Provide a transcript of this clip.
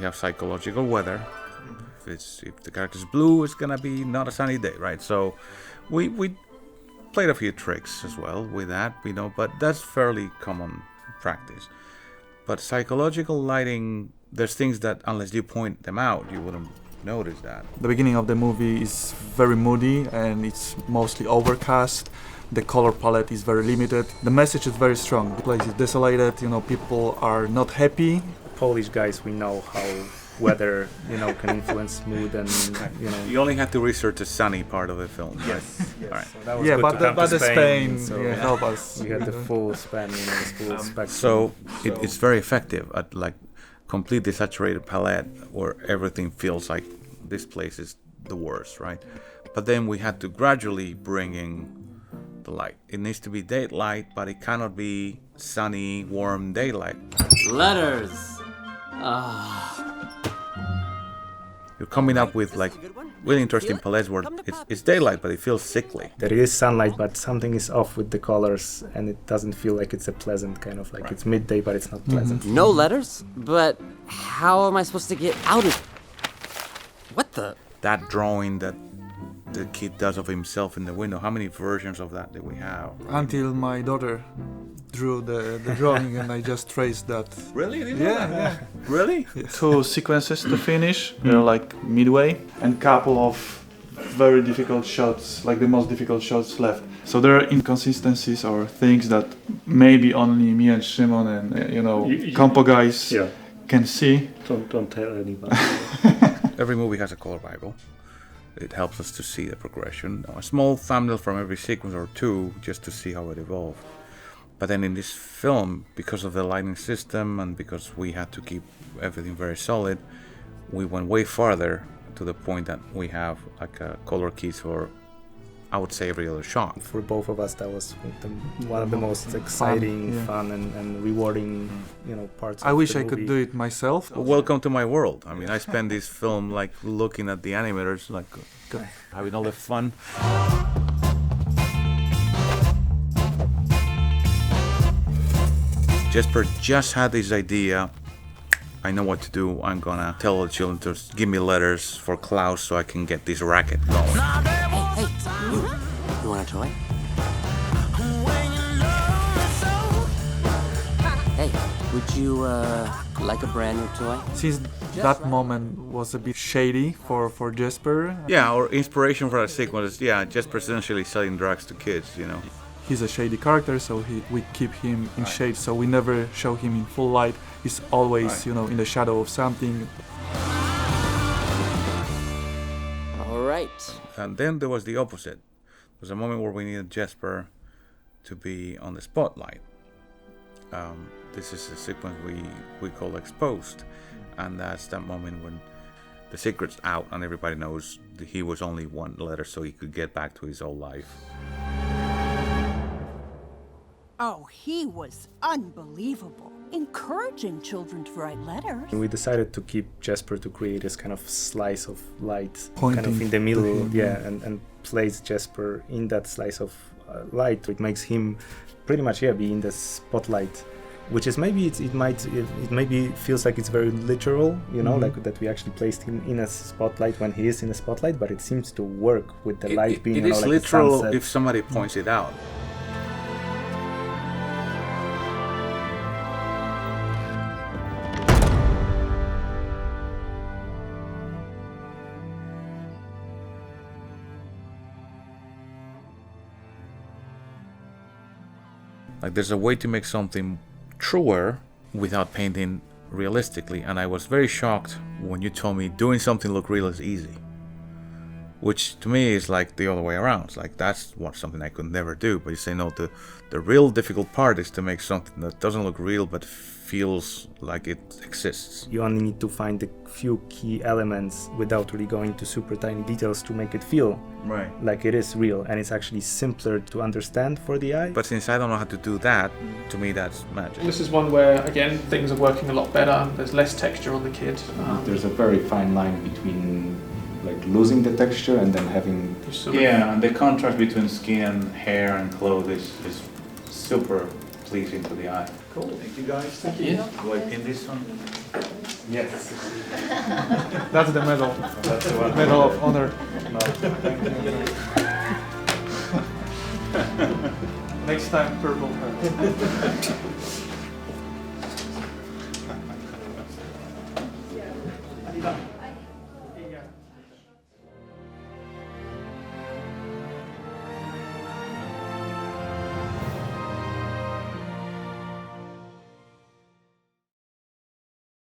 We have psychological weather. If the character's blue, it's gonna be not a sunny day, right? So we played a few tricks as well with that, but that's fairly common practice. But psychological lighting, there's things that unless you point them out, you wouldn't notice that. The beginning of the movie is very moody and it's mostly overcast. The color palette is very limited. The message is very strong. The place is desolated, people are not happy. Polish guys, we know how weather, can influence mood and, You only had to research the sunny part of the film. Yes. All right. So that was good to come but to Spain help us. We had the full span, the full spectrum. So it's very effective at completely saturated palette where everything feels like this place is the worst, right? But then we had to gradually bring in the light. It needs to be daylight, but it cannot be sunny, warm daylight. Letters. You're coming up with really interesting palettes where it's daylight, but it feels sickly. There is sunlight, but something is off with the colors, and it doesn't feel like it's a pleasant kind of it's midday, but it's not pleasant. No letters? But how am I supposed to get out of... What the... That drawing that the kid does of himself in the window, how many versions of that do we have? Until my daughter drew the drawing and I just traced that. Really? Yeah. Really? Yes. 2 sequences to finish, they're midway, and couple of very difficult shots, the most difficult shots left. So there are inconsistencies or things that maybe only me and Szymon and compo guys can see. Don't tell anybody. Every movie has a color Bible. It helps us to see the progression. A small thumbnail from every sequence or 2 just to see how it evolved. But then in this film, because of the lighting system and because we had to keep everything very solid, we went way farther to the point that we have color keys for, I would say, every other shot. For both of us, that was one of the most exciting, fun and rewarding, parts. I wish I could do it myself. Welcome to my world. I mean, I spend this film looking at the animators, having all the fun. Jesper just had this idea. I know what to do. I'm gonna tell the children to give me letters for Klaus so I can get this racket going. Hey, you want a toy? Hey, would you like a brand new toy? Since that moment was a bit shady for Jesper. Yeah, our inspiration for that sequence is, Jesper essentially selling drugs to kids, He's a shady character, so we keep him in shade, so we never show him in full light. He's always, in the shadow of something. All right. And then there was the opposite. There was a moment where we needed Jesper to be on the spotlight. This is a sequence we call exposed, and that's that moment when the secret's out and everybody knows that he was only one letter so he could get back to his old life. Oh, he was unbelievable, encouraging children to write letters. We decided to keep Jesper to create this kind of slice of light, Pointing kind of in the middle, and place Jesper in that slice of light. It makes him pretty much, be in the spotlight, which is maybe it maybe feels like it's very literal, that we actually placed him in a spotlight when he is in a spotlight, but it seems to work with the light being. It is literal if somebody points it out. There's a way to make something truer without painting realistically, and I was very shocked when you told me doing something look real is easy, which to me is the other way around. It's that's something I could never do, but you say no, the real difficult part is to make something that doesn't look real but feels like it exists. You only need to find a few key elements without really going to super tiny details to make it feel like it is real, and it's actually simpler to understand for the eye. But since I don't know how to do that, to me that's magic. This is one where, again, things are working a lot better. There's less texture on the kid. There's a very fine line between losing the texture and then having... and the contrast between skin, hair and clothes is super pleasing to the eye. Cool. Thank you guys. Thank you. Do I pin this one? Yes. That's the medal. That's the one. Medal of honor. No, thank you. Next time, purple.